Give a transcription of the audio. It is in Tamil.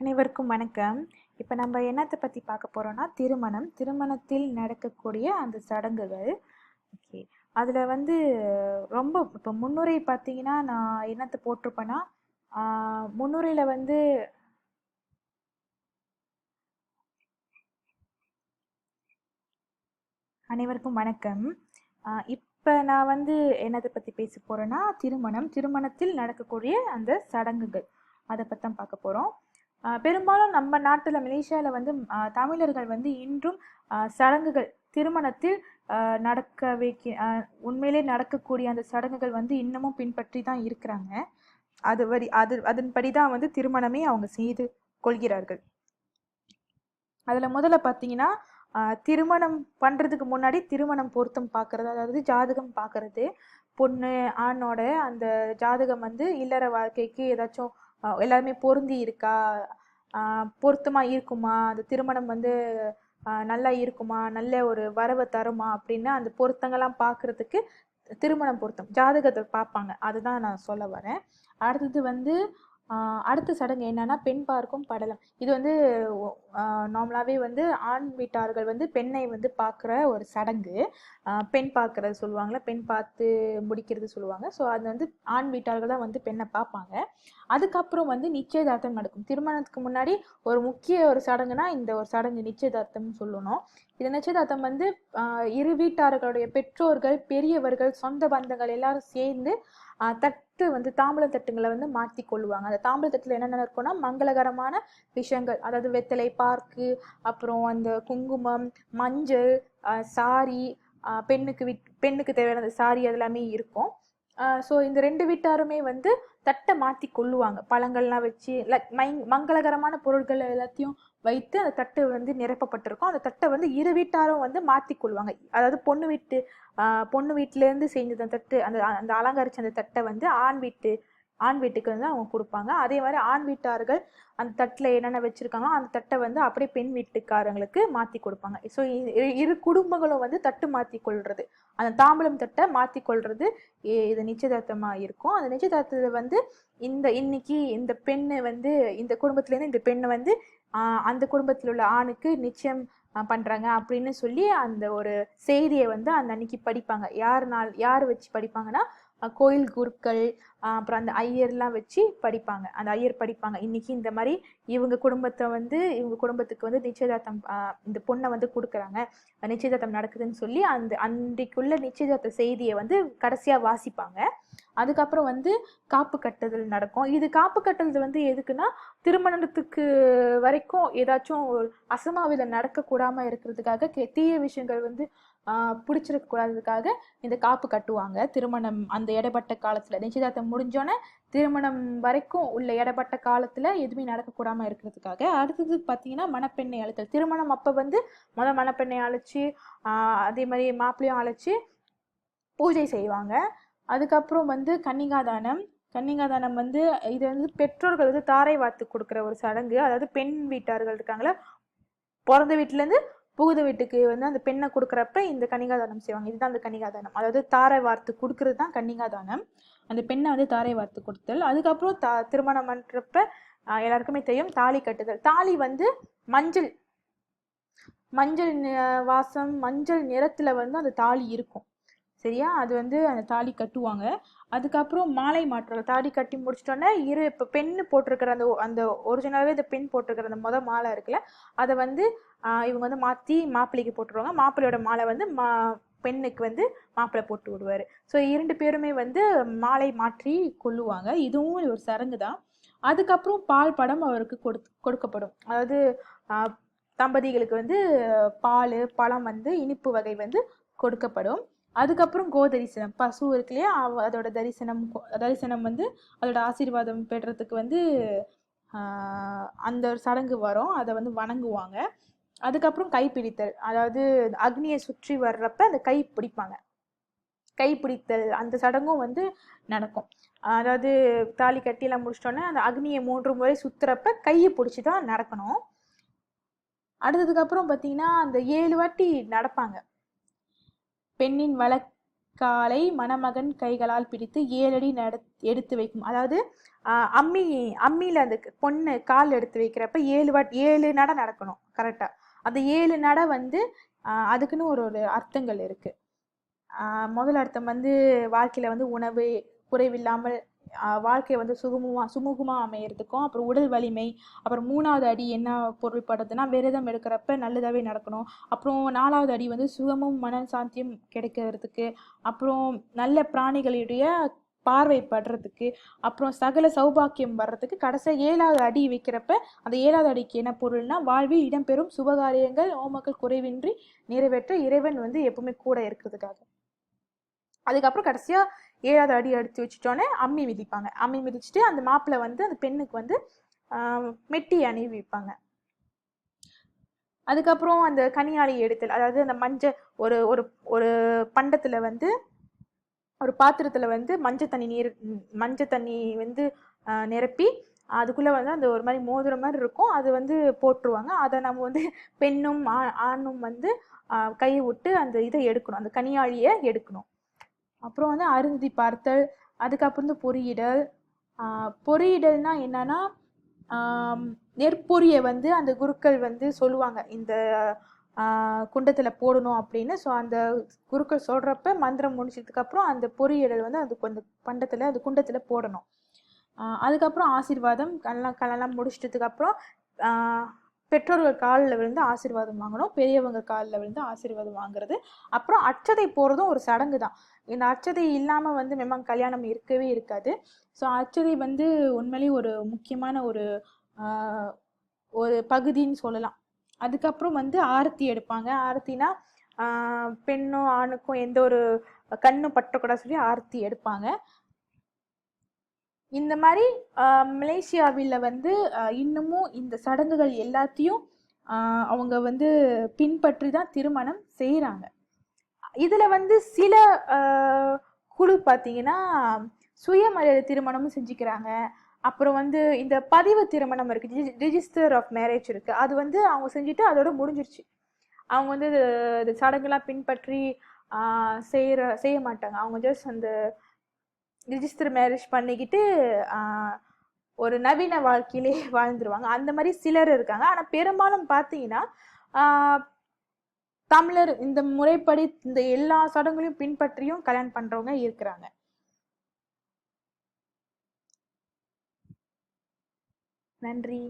அனைவருக்கும் வணக்கம். இப்போ நம்ம என்னத்தை பற்றி பார்க்க போகிறோம்னா திருமணம். திருமணத்தில் நடக்கக்கூடிய அந்த சடங்குகள். ஓகே, அதில் வந்து ரொம்ப இப்போ முன்னுரை பார்த்தீங்கன்னா நான் என்னத்தை போட்டிருப்பேன்னா முன்னுரையில் வந்து அனைவருக்கும் வணக்கம். இப்போ நான் வந்து என்னத்தை பற்றி பேச போகிறேன்னா திருமணத்தில் நடக்கக்கூடிய அந்த சடங்குகள் அதை பற்றி தான் பார்க்க போகிறோம். பெரும்பாலும் நம்ம நாட்டில் மலேசியாவில் வந்து தமிழர்கள் வந்து இன்றும் சடங்குகள் திருமணத்தில் உண்மையிலே நடக்கக்கூடிய அந்த சடங்குகள் வந்து இன்னமும் பின்பற்றி தான் இருக்கிறாங்க. அதன்படி தான் வந்து திருமணமே அவங்க செய்து கொள்கிறார்கள். அதில் முதல்ல பார்த்தீங்கன்னா திருமணம் பண்ணுறதுக்கு முன்னாடி திருமணம் பொருத்தம் பார்க்கறது, அதாவது ஜாதகம் பார்க்கறது. பொண்ணு ஆணோட அந்த ஜாதகம் வந்து இல்லற வாழ்க்கைக்கு ஏதாச்சும் எல்லாருமே பொருந்தி இருக்கா, பொருத்தமாக இருக்குமா, அந்த திருமணம் வந்து நல்லா இருக்குமா, நல்ல ஒரு வரவை தருமா அப்படின்னு அந்த பொருத்தங்கள்லாம் பார்க்குறதுக்கு திருமணம் பொருத்தம் ஜாதகத்தை பார்ப்பாங்க. அதுதான் நான் சொல்ல வரேன். அடுத்தது வந்து அடுத்த சடங்கு என்னன்னா பெண் பார்க்கும் படலம். இது வந்து நார்மலாகவே வந்து ஆண் வீட்டார்கள் வந்து பெண்ணை வந்து பார்க்குற ஒரு சடங்கு. பெண் பார்க்கறது சொல்லுவாங்களே, பெண் பார்த்து முடிக்கிறது சொல்லுவாங்க. ஸோ அது வந்து ஆண் வீட்டார்கள் தான் வந்து பெண்ணை பார்ப்பாங்க. அதுக்கப்புறம் வந்து நிச்சயதார்த்தம் நடக்கும். திருமணத்துக்கு முன்னாடி ஒரு முக்கிய ஒரு சடங்குனா இந்த ஒரு சடங்கு நிச்சயதார்த்தம்னு சொல்லணும். இந்த நிச்சயதார்த்தம் வந்து இரு வீட்டார்களுடைய பெற்றோர்கள், பெரியவர்கள், சொந்த பந்தங்கள் எல்லாரும் சேர்ந்து தட்டு வந்து தாம்பூல தட்டுங்களை வந்து மாற்றி கொள்ளுவாங்க. அந்த தாம்பூல தட்டில் என்னென்ன இருக்குன்னா மங்களகரமான விஷயங்கள், அதாவது வெத்தலை பார்க்கு, அப்புறம் அந்த குங்குமம், மஞ்சள், சாரி, பெண்ணுக்கு தேவையான சாரி அதெல்லாமே இருக்கும். ஸோ இந்த ரெண்டு வீட்டாருமே வந்து தட்டை மாற்றி கொள்ளுவாங்க. பழங்கள்லாம் வச்சு மங்களகரமான பொருட்கள் எல்லாத்தையும் வைத்து அந்த தட்டு வந்து நிரப்பப்பட்டிருக்கும். அந்த தட்டை வந்து இரு வீட்டாரும் வந்து மாற்றி கொள்வாங்க. அதாவது பொண்ணு வீட்டிலேருந்து செஞ்ச தட்டு, அந்த அந்த அலங்கரிச்ச அந்த தட்டை வந்து ஆண் வீட்டுக்கு வந்து அவங்க கொடுப்பாங்க. அதே மாதிரி ஆண் வீட்டார்கள் அந்த தட்டில் என்னென்ன வச்சுருக்காங்களோ அந்த தட்டை வந்து அப்படியே பெண் வீட்டுக்காரங்களுக்கு மாற்றி கொடுப்பாங்க. ஸோ இரு குடும்பங்களும் வந்து தட்டு மாற்றி கொள்வது, அந்த தாம்பலம் தட்டை மாற்றி கொள்வது இது நிச்சயதார்த்தமாக இருக்கும். அந்த நிச்சயதார்த்தத்தில் வந்து இன்னைக்கு இந்த பெண்ணு வந்து இந்த குடும்பத்துலேருந்து இந்த பெண்ணை வந்து அந்த குடும்பத்தில் உள்ள ஆணுக்கு நிச்சயம் பண்ணுறாங்க அப்படின்னு சொல்லி அந்த ஒரு செய்தியை வந்து அந்த அன்னைக்கு படிப்பாங்க. யார் வச்சு படிப்பாங்கன்னா கோயில் குருக்கள், அப்புறம் அந்த ஐயர்லாம் வச்சு படிப்பாங்க. அந்த ஐயர் படிப்பாங்க, இன்னைக்கு இந்த மாதிரி இவங்க குடும்பத்துக்கு வந்து நிச்சயதார்த்தம், இந்த பொண்ணை வந்து கொடுக்குறாங்க, நிச்சயதார்த்தம் நடக்குதுன்னு சொல்லி அந்த அன்றைக்குள்ள நிச்சயதார்த்த செய்தியை வந்து கடைசியாக வாசிப்பாங்க. அதுக்கப்புறம் வந்து காப்பு கட்டுதல் நடக்கும். இது காப்பு கட்டுதல் வந்து எதுக்குன்னா திருமணத்துக்கு வரைக்கும் ஏதாச்சும் ஒரு அசம்பாவிதம் நடக்கக்கூடாமல் இருக்கிறதுக்காக, தீய விஷயங்கள் வந்து பிடிச்சிருக்கக்கூடாததுக்காக இந்த காப்பு கட்டுவாங்க. திருமணம் அந்த இடைப்பட்ட காலத்தில், நிச்சயதார்த்தம் முடிஞ்சோன்னே திருமணம் வரைக்கும் உள்ள இடைப்பட்ட காலத்தில் எதுவுமே நடக்கக்கூடாமல் இருக்கிறதுக்காக. அடுத்தது பார்த்தீங்கன்னா மணப்பெண்ணை அழைத்தல். திருமணம் அப்போ வந்து மணப்பெண்ணை அழைச்சி அதே மாதிரி மாப்பிள்ளையும் அழைச்சி பூஜை செய்வாங்க. அதுக்கப்புறம் வந்து கன்னிகாதானம் வந்து இது வந்து பெற்றோர்கள் வந்து தாரை வார்த்து கொடுக்குற ஒரு சடங்கு. அதாவது பெண் வீட்டார்கள் இருக்காங்களா, பிறந்த வீட்டிலேருந்து புகுத வீட்டுக்கு வந்து அந்த பெண்ணை கொடுக்குறப்ப இந்த கன்னிகாதானம் செய்வாங்க. இதுதான் அந்த கன்னிகாதானம், அதாவது தாரை வார்த்து கொடுக்கறது தான் கன்னிகாதானம். அந்த பெண்ணை வந்து தாரை வார்த்து கொடுத்தல். அதுக்கப்புறம் திருமணம் பண்ணுறப்ப எல்லாருக்குமே தெரியும் தாலி கட்டுதல். தாலி வந்து மஞ்சள் வாசம், மஞ்சள் நிறத்துல வந்து அந்த தாலி இருக்கும், சரியா? அது வந்து அந்த தாலி கட்டுவாங்க. அதுக்கப்புறம் மாலை மாற்றுறது. தாலி கட்டி முடிச்சிட்டோன்னே இப்போ பெண்ணு போட்டிருக்கிற அந்த ஒரிஜினலாகவே இந்த பெண் போட்டிருக்கிற அந்த மாலை இருக்குல்ல, அதை வந்து இவங்க வந்து மாற்றி மாப்பிள்ளைக்கு போட்டுருவாங்க. மாப்பிள்ளையோட மாலை வந்து பெண்ணுக்கு வந்து மாப்பிள்ளை போட்டு விடுவார். ஸோ 2 பேருமே வந்து மாலை மாற்றி கொள்ளுவாங்க. இதுவும் ஒரு சடங்கு தான். அதுக்கப்புறம் பால் படம் அவருக்கு கொடுக்கப்படும். அதாவது தம்பதிகளுக்கு வந்து பால் பழம் வந்து இனிப்பு வகை வந்து கொடுக்கப்படும். அதுக்கப்புறம் கோதரிசனம், பசு இருக்கு இல்லையா, அதோட தரிசனம் வந்து அதோட ஆசீர்வாதம் பெறத்துக்கு வந்து அந்த ஒரு சடங்கு வரும், அதை வந்து வணங்குவாங்க. அதுக்கப்புறம் கைப்பிடித்தல், அதாவது அக்னியை சுற்றி வர்றப்ப அந்த கைப்பிடித்தல் அந்த சடங்கும் வந்து நடக்கும். அதாவது தாலி கட்டியெல்லாம் முடிச்சிட்டோன்னே அந்த அக்னியை 3 முறை சுத்துறப்ப கையை பிடிச்சி தான் நடக்கணும். அடுத்ததுக்கப்புறம் பார்த்தீங்கன்னா அந்த 7 வாட்டி நடப்பாங்க. பெண்ணின் காலை மணமகன் கைகளால் பிடித்து 7 அடி எடுத்து வைக்கும். அதாவது அம்மியில அந்த பொண்ணு கால் எடுத்து வைக்கிறப்ப 7 நடை நடக்கணும் கரெக்டா. அந்த 7 நடை வந்து அதுக்குன்னு ஒரு ஒரு அர்த்தங்கள் இருக்கு. முதல் அர்த்தம் வந்து வாழ்க்கையில வந்து உணவு குறைவில்லாமல் வாழ்க்கை வந்து சுமூகமா அமையறதுக்கும், அப்புறம் உடல் வலிமை, அப்புறம் 3வது அடி என்ன பொருள்படுதுன்னா விரதம் எடுக்கிறப்ப நல்லதாவே நடக்கணும். அப்புறம் 4வது அடி வந்து சுகமும் மன சாந்தியும் கிடைக்கிறதுக்கு, அப்புறம் நல்ல பிராணிகளுடைய பார்வை படுறதுக்கு, அப்புறம் சகல சௌபாக்கியம் வர்றதுக்கு, கடைசியா 7வது அடி வைக்கிறப்ப அந்த 7வது அடிக்கு என்ன பொருள்னா வாழ்வில் இடம்பெறும் சுபகாரியங்கள் ஓமக்கள் குறைவின்றி நிறைவேற்ற இறைவன் வந்து எப்பவுமே கூட இருக்கிறதுக்காக. அதுக்கப்புறம் கடைசியா 7வது அடி எடுத்து வச்சுட்டோன்னே அம்மி மிதிப்பாங்க. அம்மி மிதிச்சுட்டு அந்த மாப்பிள்ளை வந்து அந்த பெண்ணுக்கு வந்து மெட்டி அணிவிப்பாங்க. அதுக்கப்புறம் அந்த கனியாளி எடுத்தல், அதாவது அந்த ஒரு ஒரு ஒரு பண்டத்துல வந்து ஒரு பாத்திரத்துல வந்து மஞ்சள் தண்ணி வந்து நிரப்பி அதுக்குள்ள வந்து அந்த ஒரு மாதிரி மோதிர மாதிரி இருக்கும், அது வந்து போட்டுருவாங்க. அதை நம்ம வந்து பெண்ணும் ஆணும் வந்து கையை விட்டு அந்த இதை எடுக்கணும், அந்த கனியாழியை எடுக்கணும். அப்புறம் வந்து அருந்தி பார்த்தல், அதுக்கப்புறம் வந்து பொறியிடல்னா என்னன்னா நெற்பொறியை வந்து அந்த குருக்கள் வந்து சொல்லுவாங்க இந்த குண்டத்துல போடணும் அப்படின்னு. ஸோ அந்த குருக்கள் சொல்றப்ப மந்திரம் முடிச்சதுக்கு அப்புறம் அந்த பொறியிடல் வந்து அந்த குண்டத்துல போடணும். அதுக்கப்புறம் ஆசீர்வாதம் கல்லாம் முடிச்சிட்டதுக்கு அப்புறம் பெற்றோர்கள் காலில் விழுந்து ஆசீர்வாதம் வாங்கணும், பெரியவங்க காலில் விழுந்து ஆசீர்வாதம் வாங்குறது. அப்புறம் அச்சதை போறதும் ஒரு சடங்கு தான். இந்த அச்சதை இல்லாம வந்து மேமாங்க கல்யாணம் இருக்கவே இருக்காது. ஸோ அச்சதை வந்து உண்மையிலேயே ஒரு முக்கியமான ஒரு பகுதின்னு சொல்லலாம். அதுக்கப்புறம் வந்து ஆரத்தி எடுப்பாங்க. ஆரத்தினா பெண்ணும் ஆணுக்கும் எந்த ஒரு கண்ணும் பற்றக்கூடாது சொல்லி ஆரத்தி எடுப்பாங்க. இந்த மாதிரி மலேசியாவில் வந்து இன்னமும் இந்த சடங்குகள் எல்லாத்தையும் அவங்க வந்து பின்பற்றி தான் திருமணம் செய்கிறாங்க. இதுல வந்து சில குழு பார்த்தீங்கன்னா சுயமரியாதை திருமணமும் செஞ்சுக்கிறாங்க. அப்புறம் வந்து இந்த பதிவு திருமணம் இருக்கு, ரிஜிஸ்டர் ஆஃப் மேரேஜ் இருக்கு, அது வந்து அவங்க செஞ்சுட்டு அதோட முடிஞ்சிருச்சு. அவங்க வந்து இது சடங்குலாம் பின்பற்றி செய்ய மாட்டாங்க. அவங்க ஜஸ்ட் அந்த ரிஜிஸ்டர் மேரேஜ் பண்ணிக்கிட்டு ஒரு நவீன வாழ்க்கையிலே வாழ்ந்துருவாங்க. அந்த மாதிரி சிலர் இருக்காங்க. ஆனால் பெரும்பாலும் பார்த்தீங்கன்னா தமிழர் இந்த முறைப்படி இந்த எல்லா சடங்குகளையும் பின்பற்றியும் கல்யாணம் பண்றவங்க இருக்கிறாங்க. நன்றி.